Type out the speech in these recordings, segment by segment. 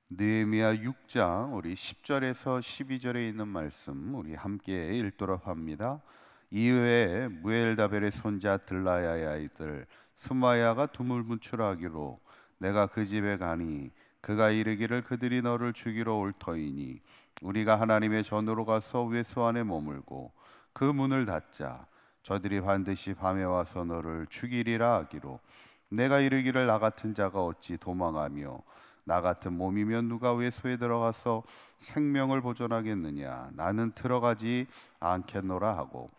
느헤미야 6장 우리 10절에서 12절에 있는 말씀 우리 함께 읽도록 합니다. 이후에 무엘다벨의 손자 들라야의 아이들 스마야가 두물문출하기로 내가 그 집에 가니 그가 이르기를 그들이 너를 죽이러 올 터이니 우리가 하나님의 전으로 가서 외소 안에 머물고 그 문을 닫자. 저들이 반드시 밤에 와서 너를 죽이리라 하기로 내가 이르기를 나 같은 자가 어찌 도망하며 나 같은 몸이면 누가 외소에 들어가서 생명을 보존하겠느냐. 나는 들어가지 않겠노라 하고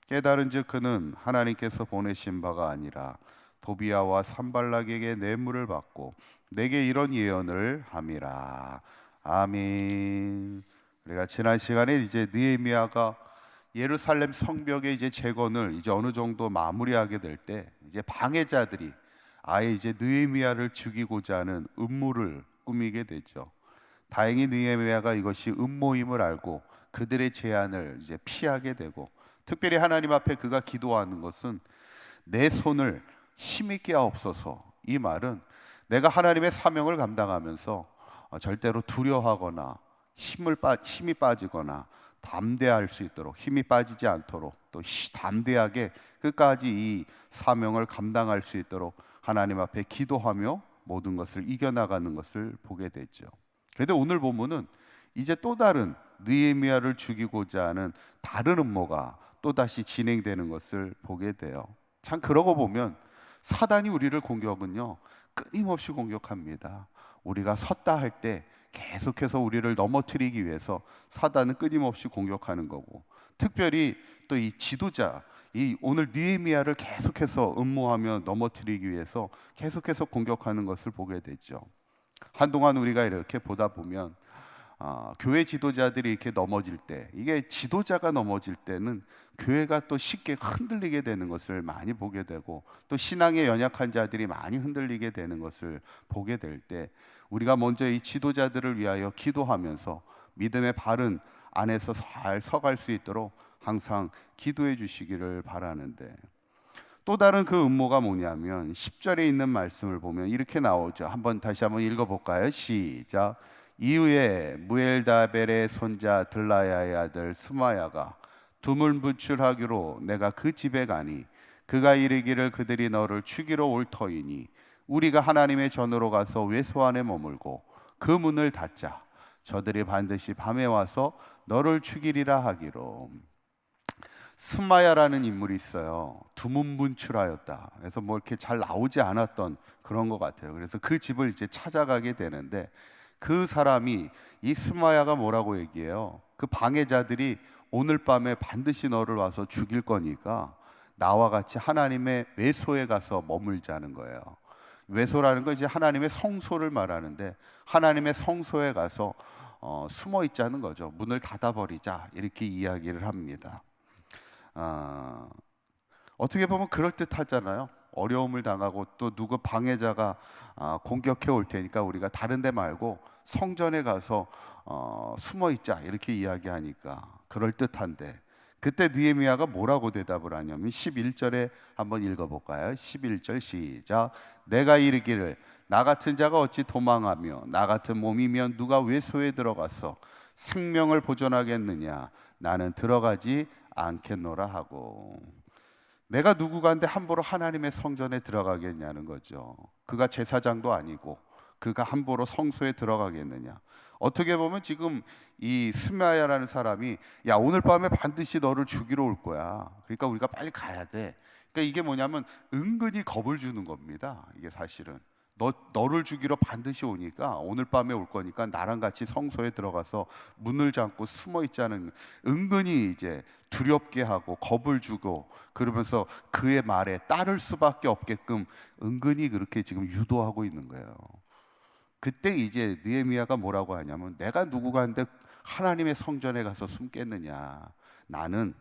깨달은즉 그는 하나님께서 보내신 바가 아니라 도비야와 산발락에게 뇌물을 받고 내게 이런 예언을 함이라. 아멘. 우리가 지난 시간에 이제 느헤미야가 예루살렘 성벽의 이제 재건을 이제 어느 정도 마무리하게 될 때 이제 방해자들이 아예 이제 느헤미야를 죽이고자 하는 음모를 꾸미게 되죠. 다행히 느헤미야가 이것이 음모임을 알고 그들의 제안을 이제 피하게 되고, 특별히 하나님 앞에 그가 기도하는 것은 내 손을 힘있게 하옵소서. 이 말은 내가 하나님의 사명을 감당하면서 절대로 두려워하거나 힘이 빠지거나 담대할 수 있도록, 힘이 빠지지 않도록 또 담대하게 끝까지 이 사명을 감당할 수 있도록 하나님 앞에 기도하며 모든 것을 이겨나가는 것을 보게 되죠. 그런데 오늘 본문은 이제 또 다른 느헤미야를 죽이고자 하는 다른 음모가 또다시 진행되는 것을 보게 돼요. 참 그러고 보면 사단이 우리를 공격은요 끊임없이 공격합니다. 우리가 섰다 할 때 계속해서 우리를 넘어뜨리기 위해서 사단은 끊임없이 공격하는 거고, 특별히 또 이 지도자, 이 오늘 느헤미야를 계속해서 음모하며 넘어뜨리기 위해서 계속해서 공격하는 것을 보게 되죠. 한동안 우리가 이렇게 보다 보면 교회 지도자들이 이렇게 넘어질 때, 이게 지도자가 넘어질 때는 교회가 또 쉽게 흔들리게 되는 것을 많이 보게 되고, 또 신앙에 연약한 자들이 많이 흔들리게 되는 것을 보게 될 때 우리가 먼저 이 지도자들을 위하여 기도하면서 믿음의 바른 안에서 잘 서갈 수 있도록 항상 기도해 주시기를 바라는데, 또 다른 그 음모가 뭐냐면 10절에 있는 말씀을 보면 이렇게 나오죠. 다시 한번 읽어볼까요? 시작. 이후에 무엘다벨의 손자 들라야의 아들 스마야가 두문불출하기로 내가 그 집에 가니 그가 이르기를 그들이 너를 죽이러 올 터이니 우리가 하나님의 전으로 가서 외소 안에 머물고 그 문을 닫자. 저들이 반드시 밤에 와서 너를 죽이리라 하기로. 스마야라는 인물이 있어요. 두문분출하였다. 그래서 뭐 이렇게 잘 나오지 않았던 그런 것 같아요. 그래서 그 집을 이제 찾아가게 되는데, 그 사람이, 이 스마야가 뭐라고 얘기해요? 그 방해자들이 오늘 밤에 반드시 너를 와서 죽일 거니까 나와 같이 하나님의 외소에 가서 머물자는 거예요. 외소라는 건 이제 하나님의 성소를 말하는데, 하나님의 성소에 가서 숨어 있자는 거죠. 문을 닫아버리자, 이렇게 이야기를 합니다. 어떻게 보면 그럴듯하잖아요. 어려움을 당하고 또 누구 방해자가 공격해 올 테니까 우리가 다른 데 말고 성전에 가서 숨어 있자, 이렇게 이야기하니까 그럴듯한데, 그때 느헤미야가 뭐라고 대답을 하냐면 11절에 한번 읽어볼까요? 11절 시작. 내가 이르기를 나 같은 자가 어찌 도망하며 나 같은 몸이면 누가 외소에 들어가서 생명을 보존하겠느냐. 나는 들어가지 않겠노라 하고. 내가 누구간데 함부로 하나님의 성전에 들어가겠냐는 거죠. 그가 제사장도 아니고 그가 함부로 성소에 들어가겠느냐. 어떻게 보면 지금 이 스마야라는 사람이, 야 오늘 밤에 반드시 너를 죽이러 올 거야, 그러니까 우리가 빨리 가야 돼. 그러니까 이게 뭐냐면 은근히 겁을 주는 겁니다. 이게 사실은 너를 죽이러 반드시 오니까 오늘 밤에 올 거니까 나랑 같이 성소에 들어가서 문을 잠고 숨어 있자는, 은근히 이제 두렵게 하고 겁을 주고, 그러면서 그의 말에 따를 수밖에 없게끔 은근히 그렇게 지금 유도하고 있는 거예요. 그때 이제 느헤미야가 뭐라고 하냐면, 내가 누구간데 하나님의 성전에 가서 숨겠느냐, 나는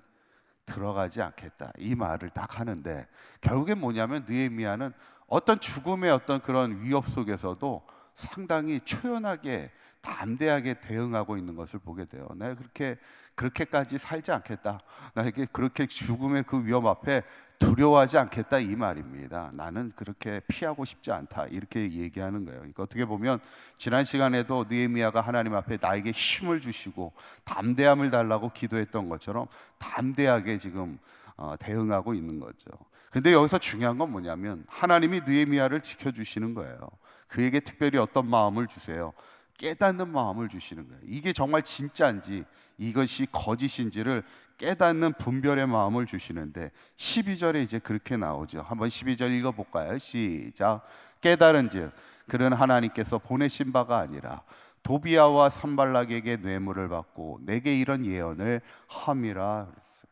들어가지 않겠다, 이 말을 딱 하는데, 결국엔 뭐냐면 느헤미야는 어떤 죽음의 어떤 그런 위협 속에서도 상당히 초연하게 담대하게 대응하고 있는 것을 보게 돼요. 내가 그렇게까지 살지 않겠다, 나에게 그렇게 죽음의 그 위험 앞에 두려워하지 않겠다 이 말입니다. 나는 그렇게 피하고 싶지 않다 이렇게 얘기하는 거예요. 그러니까 어떻게 보면 지난 시간에도 느헤미야가 하나님 앞에 나에게 힘을 주시고 담대함을 달라고 기도했던 것처럼 담대하게 지금 대응하고 있는 거죠. 근데 여기서 중요한 건 뭐냐면 하나님이 느헤미야를 지켜주시는 거예요. 그에게 특별히 어떤 마음을 주세요? 깨닫는 마음을 주시는 거예요. 이게 정말 진짜인지 이것이 거짓인지를 깨닫는 분별의 마음을 주시는데 12절에 이제 그렇게 나오죠. 한번 12절 읽어볼까요? 시작. 깨달은즉 그는 하나님께서 보내신 바가 아니라 도비야와 산발락에게 뇌물을 받고 내게 이런 예언을 함이라 그랬어요.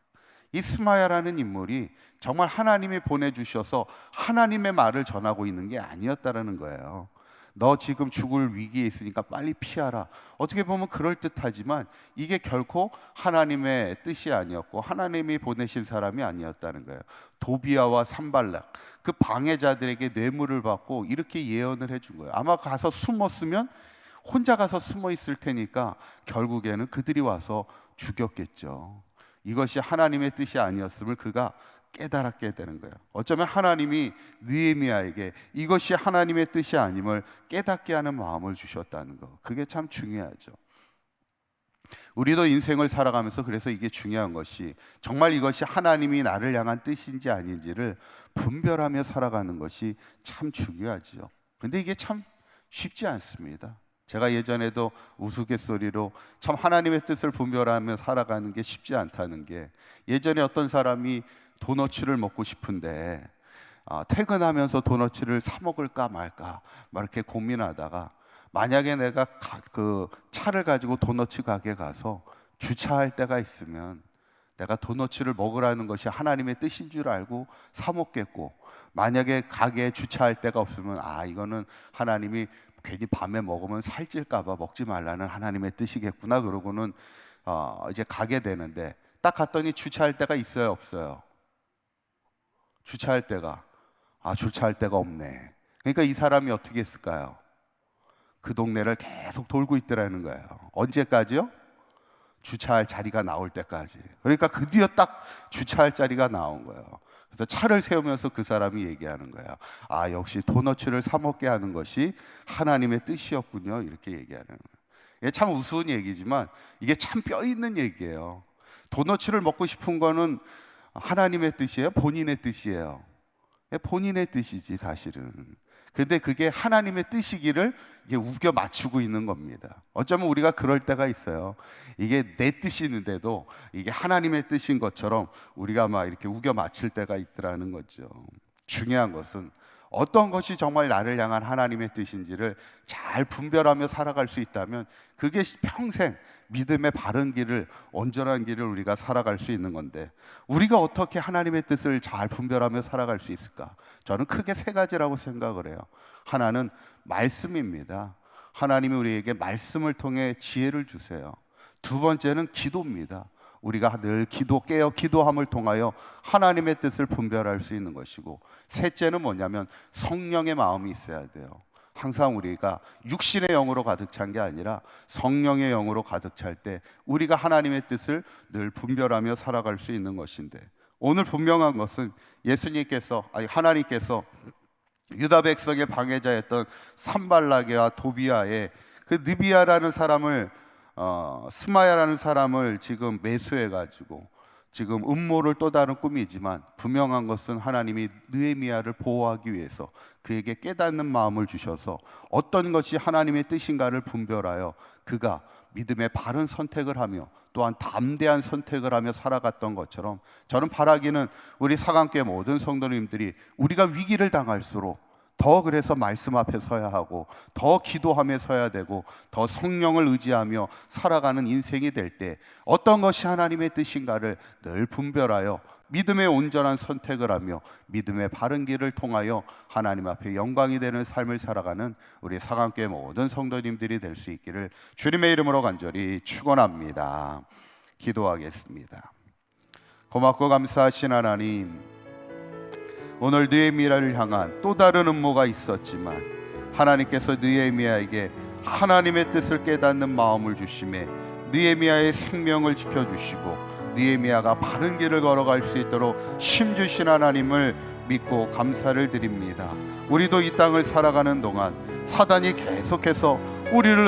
이 스마야라는 인물이 정말 하나님이 보내주셔서 하나님의 말을 전하고 있는 게 아니었다라는 거예요. 너 지금 죽을 위기에 있으니까 빨리 피하라. 어떻게 보면 그럴듯하지만 이게 결코 하나님의 뜻이 아니었고 하나님이 보내신 사람이 아니었다는 거예요. 도비야와 산발락 그 방해자들에게 뇌물을 받고 이렇게 예언을 해준 거예요. 아마 가서 숨었으면 혼자 가서 숨어 있을 테니까 결국에는 그들이 와서 죽였겠죠. 이것이 하나님의 뜻이 아니었음을 그가 깨달았게 되는 거예요. 어쩌면 하나님이 느헤미야에게 이것이 하나님의 뜻이 아님을 깨닫게 하는 마음을 주셨다는 거, 그게 참 중요하죠. 우리도 인생을 살아가면서 그래서 이게 중요한 것이 정말 이것이 하나님이 나를 향한 뜻인지 아닌지를 분별하며 살아가는 것이 참 중요하죠. 근데 이게 참 쉽지 않습니다. 제가 예전에도 우스갯소리로 참 하나님의 뜻을 분별하며 살아가는 게 쉽지 않다는 게, 예전에 어떤 사람이 도너츠를 먹고 싶은데 퇴근하면서 도너츠를 사 먹을까 말까 막 이렇게 고민하다가 만약에 내가 그 차를 가지고 도너츠 가게 가서 주차할 때가 있으면 내가 도너츠를 먹으라는 것이 하나님의 뜻인 줄 알고 사 먹겠고, 만약에 가게에 주차할 데가 없으면 이거는 하나님이 괜히 밤에 먹으면 살찔까 봐 먹지 말라는 하나님의 뜻이겠구나 그러고는 이제 가게 되는데, 딱 갔더니 주차할 데가 있어요 없어요? 주차할 데가 주차할 데가 없네. 그러니까 이 사람이 어떻게 했을까요? 그 동네를 계속 돌고 있더라는 거예요. 언제까지요? 주차할 자리가 나올 때까지. 그러니까 드디어 딱 주차할 자리가 나온 거예요. 그래서 차를 세우면서 그 사람이 얘기하는 거예요. 역시 도너츠를 사 먹게 하는 것이 하나님의 뜻이었군요. 이렇게 얘기하는 거예요. 이게 참 우스운 얘기지만 이게 참 뼈 있는 얘기예요. 도너츠를 먹고 싶은 거는 하나님의 뜻이에요? 본인의 뜻이에요? 본인의 뜻이지 사실은. 근데 그게 하나님의 뜻이기를 이게 우겨 맞추고 있는 겁니다. 어쩌면 우리가 그럴 때가 있어요. 이게 내 뜻이는데도 이게 하나님의 뜻인 것처럼 우리가 막 이렇게 우겨 맞출 때가 있더라는 거죠. 중요한 것은 어떤 것이 정말 나를 향한 하나님의 뜻인지를 잘 분별하며 살아갈 수 있다면 그게 평생 믿음의 바른 길을, 온전한 길을 우리가 살아갈 수 있는 건데, 우리가 어떻게 하나님의 뜻을 잘 분별하며 살아갈 수 있을까? 저는 크게 세 가지라고 생각을 해요. 하나는 말씀입니다. 하나님이 우리에게 말씀을 통해 지혜를 주세요. 두 번째는 기도입니다. 우리가 늘 깨어 기도함을 통하여 하나님의 뜻을 분별할 수 있는 것이고, 셋째는 뭐냐면 성령의 마음이 있어야 돼요. 항상 우리가 육신의 영으로 가득 찬 게 아니라 성령의 영으로 가득 찰 때 우리가 하나님의 뜻을 늘 분별하며 살아갈 수 있는 것인데, 오늘 분명한 것은 하나님께서 유다 백성의 방해자였던 산발락과 도비야의 그 느비야라는 사람을 스마야라는 사람을 지금 매수해가지고 지금 음모를 또 다른 꿈이지만, 분명한 것은 하나님이 느헤미야를 보호하기 위해서 그에게 깨닫는 마음을 주셔서 어떤 것이 하나님의 뜻인가를 분별하여 그가 믿음의 바른 선택을 하며 또한 담대한 선택을 하며 살아갔던 것처럼, 저는 바라기는 우리 사강교회 모든 성도님들이 우리가 위기를 당할수록 더 그래서 말씀 앞에 서야 하고, 더 기도하며 서야 되고, 더 성령을 의지하며 살아가는 인생이 될 때 어떤 것이 하나님의 뜻인가를 늘 분별하여 믿음의 온전한 선택을 하며 믿음의 바른 길을 통하여 하나님 앞에 영광이 되는 삶을 살아가는 우리 사강교회 모든 성도님들이 될 수 있기를 주님의 이름으로 간절히 축원합니다. 기도하겠습니다. 고맙고 감사하신 하나님, 오늘 느헤미야를 향한 또 다른 음모가 있었지만 하나님께서 느헤미야에게 하나님의 뜻을 깨닫는 마음을 주심에 느헤미야의 생명을 지켜주시고 느헤미야가 바른 길을 걸어갈 수 있도록 힘주신 하나님을 믿고 감사를 드립니다. 우리도 이 땅을 살아가는 동안 사단이 계속해서 우리를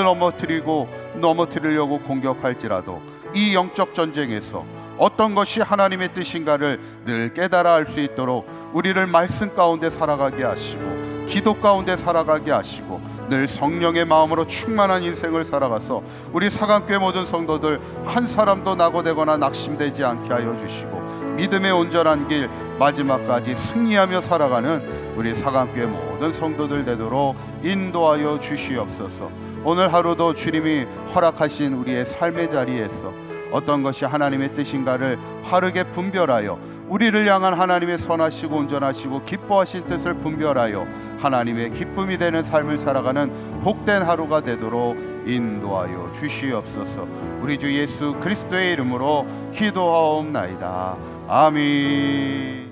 넘어뜨리려고 공격할지라도 이 영적 전쟁에서 어떤 것이 하나님의 뜻인가를 늘 깨달아 알 수 있도록 우리를 말씀 가운데 살아가게 하시고 기도 가운데 살아가게 하시고 늘 성령의 마음으로 충만한 인생을 살아가서 우리 사강교회 모든 성도들 한 사람도 낙오되거나 낙심되지 않게 하여 주시고 믿음의 온전한 길 마지막까지 승리하며 살아가는 우리 사강교회 모든 성도들 되도록 인도하여 주시옵소서. 오늘 하루도 주님이 허락하신 우리의 삶의 자리에서 어떤 것이 하나님의 뜻인가를 바르게 분별하여 우리를 향한 하나님의 선하시고 온전하시고 기뻐하신 뜻을 분별하여 하나님의 기쁨이 되는 삶을 살아가는 복된 하루가 되도록 인도하여 주시옵소서. 우리 주 예수 그리스도의 이름으로 기도하옵나이다. 아멘.